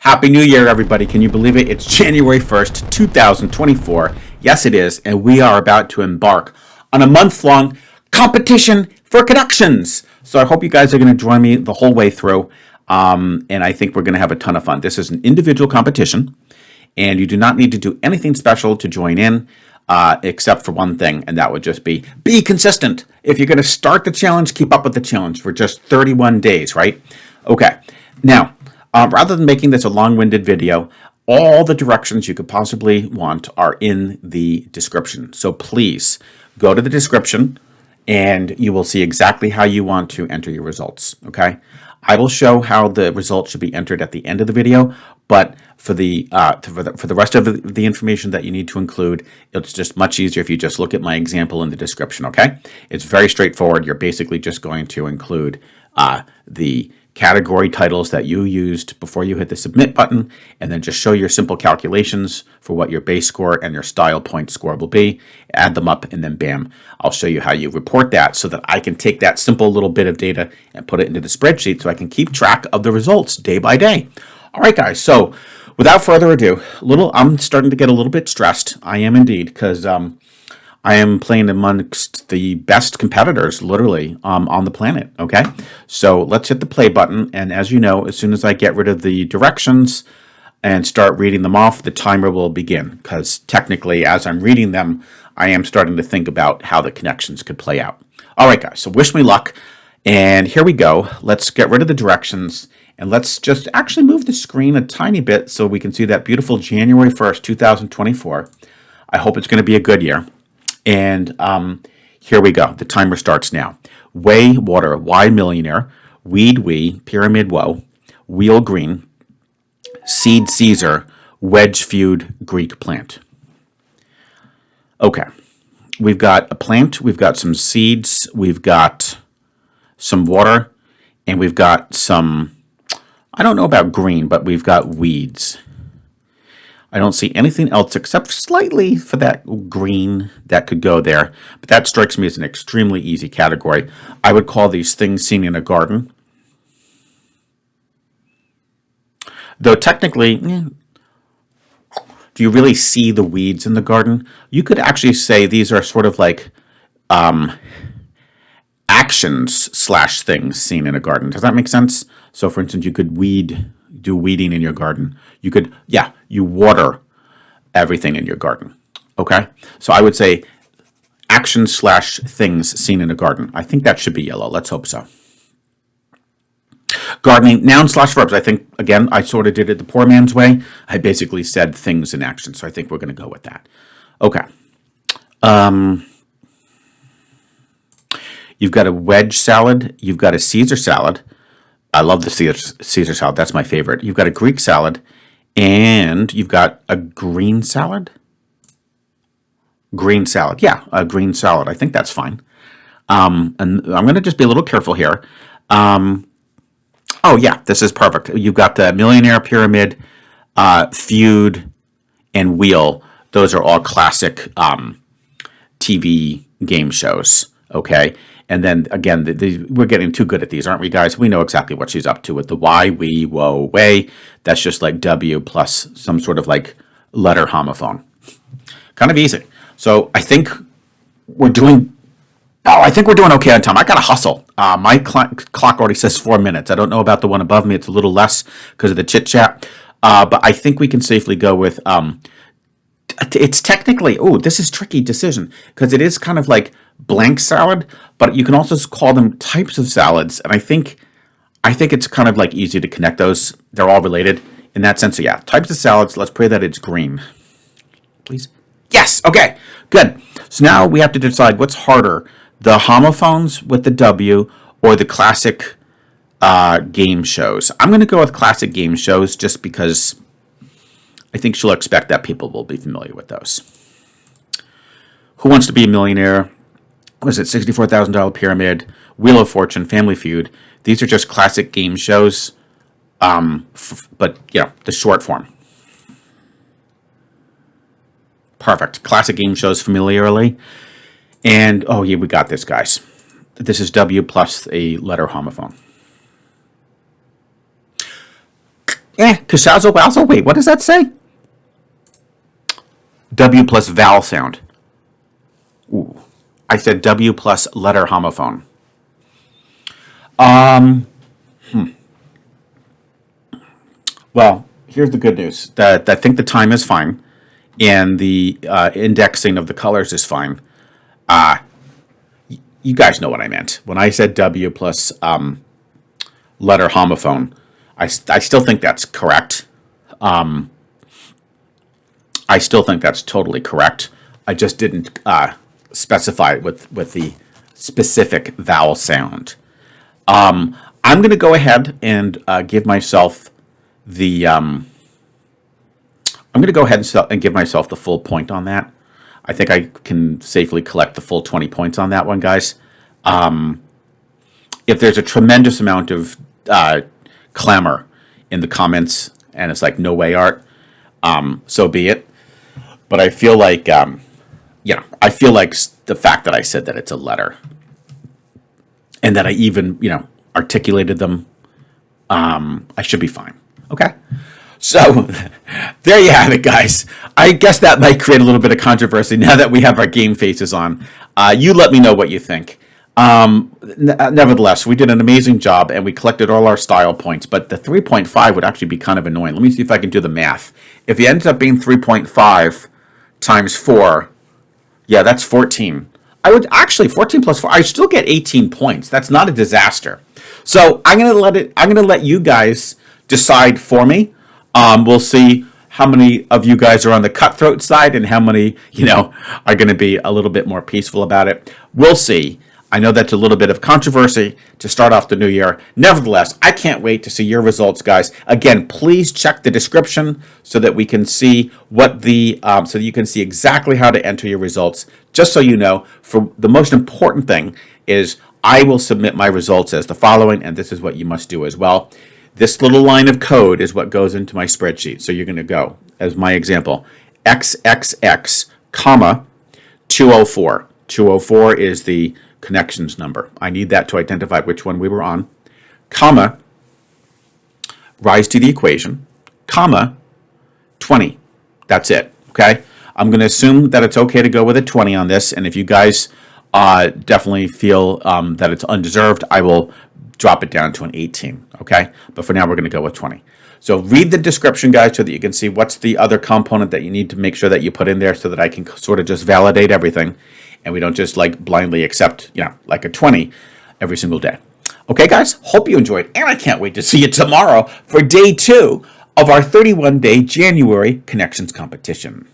Happy New Year, everybody. Can you believe it? It's January 1st, 2024. Yes, it is. And we are about to embark on a month-long competition for connections. So I hope you guys are going to join me the whole way through. And I think we're going to have a ton of fun. This is an individual competition, and you do not need to do anything special to join in, except for one thing, and that would just be consistent. If you're going to start the challenge, keep up with the challenge for just 31 days, right? Okay. Now, rather than making this a long-winded video, all the directions you could possibly want are in the description. So please go to the description and you will see exactly how you want to enter your results, okay? I will show how the results should be entered at the end of the video, but for the rest of the information that you need to include, it's just much easier if you just look at my example in the description, okay? It's very straightforward. You're basically just going to include the category titles that you used before you hit the submit button, and then just show your simple calculations for what your base score and your style point score will be, add them up, and then bam, I'll show you how you report that so that I can take that simple little bit of data and put it into the spreadsheet so I can keep track of the results day by day. All right, guys, so without further ado, I'm starting to get a little bit stressed. I am indeed, because I am playing amongst the best competitors, literally, on the planet, okay? So let's hit the play button, and as you know, as soon as I get rid of the directions and start reading them off, the timer will begin, because technically, as I'm reading them, I am starting to think about how the connections could play out. All right, guys, so wish me luck, and here we go. Let's get rid of the directions, and let's just actually move the screen a tiny bit so we can see that beautiful January 1st, 2024. I hope it's going to be a good year. And here we go. The timer starts now. Way, water, Y, millionaire. Weed, we, pyramid, woe. Wheel, green. Seed, Caesar. Wedge, feud, Greek, plant. Okay. We've got a plant. We've got some seeds. We've got some water. And we've got some, I don't know about green, but we've got weeds. I don't see anything else except slightly for that green that could go there. But that strikes me as an extremely easy category. I would call these things seen in a garden. Though technically, do you really see the weeds in the garden? You could actually say these are sort of like actions / things seen in a garden. Does that make sense? So for instance, you could do weeding in your garden. You could, you water everything in your garden. Okay? So I would say action / things seen in a garden. I think that should be yellow. Let's hope so. Gardening, noun / verbs. I think, again, I sort of did it the poor man's way. I basically said things in action, so I think we're going to go with that. Okay. You've got a wedge salad. You've got a Caesar salad. I love the Caesar salad. That's my favorite. You've got a Greek salad, and you've got a green salad. Green salad. Yeah, a green salad. I think that's fine. And I'm going to just be a little careful here. Oh, yeah, this is perfect. You've got the millionaire, pyramid, feud, and wheel. Those are all classic TV game shows, okay? And then, again, we're getting too good at these, aren't we, guys? We know exactly what she's up to with the Y, we, woe, way. That's just like W plus some sort of like letter homophone. Kind of easy. So I think we're doing okay on time. I got to hustle. My clock already says 4 minutes. I don't know about the one above me. It's a little less because of the chit-chat. But I think we can safely go with... it's technically, this is tricky decision because it is kind of like blank salad, but you can also call them types of salads. And I think it's kind of like easy to connect those. They're all related in that sense. So yeah, types of salads. Let's pray that it's green. Please. Yes. Okay, good. So now we have to decide what's harder, the homophones with the W or the classic game shows. I'm going to go with classic game shows just because I think she'll expect that people will be familiar with those. Who Wants to Be a Millionaire? Was it $64,000 Pyramid? Wheel of Fortune? Family Feud? These are just classic game shows, but the short form. Perfect. Classic game shows familiarly. And, we got this, guys. This is W plus a letter homophone. Kashazo Wowzo. Wait, what does that say? W plus vowel sound. Ooh. I said W plus letter homophone. Well, here's the good news. That I think the time is fine, and the indexing of the colors is fine. You guys know what I meant when I said W plus letter homophone. I still think that's correct. I still think that's totally correct. I just didn't specify it with the specific vowel sound. I'm going to go ahead and give myself the. I'm going to go ahead and give myself the full point on that. I think I can safely collect the full 20 points on that one, guys. If there's a tremendous amount of clamor in the comments and it's like, no way, Art, so be it. But I feel like, I feel like the fact that I said that it's a letter and that I even, articulated them, I should be fine. Okay? So, there you have it, guys. I guess that might create a little bit of controversy now that we have our game faces on. You let me know what you think. Nevertheless, we did an amazing job and we collected all our style points, but the 3.5 would actually be kind of annoying. Let me see if I can do the math. If it ends up being 3.5 times 4, yeah, that's 14. I would actually 14 plus 4. I still get 18 points. That's not a disaster. So I'm gonna let you guys decide for me. We'll see how many of you guys are on the cutthroat side and how many, are going to be a little bit more peaceful about it. We'll see. I know that's a little bit of controversy to start off the new year. Nevertheless, I can't wait to see your results, guys. Again, please check the description so that we can see so that you can see exactly how to enter your results. Just so you know, for the most important thing is I will submit my results as the following, and this is what you must do as well. This little line of code is what goes into my spreadsheet. So you're going to go, as my example, XXX, comma, 204. 204 is the connections number. I need that to identify which one we were on. Comma, rise to the equation, comma, 20. That's it, okay? I'm going to assume that it's okay to go with a 20 on this, and if you guys definitely feel that it's undeserved, I will drop it down to an 18, okay? But for now, we're going to go with 20. So read the description, guys, so that you can see what's the other component that you need to make sure that you put in there so that I can sort of just validate everything and we don't just like blindly accept, like a 20 every single day. Okay, guys, hope you enjoyed, and I can't wait to see you tomorrow for day 2 of our 31-day January Connections competition.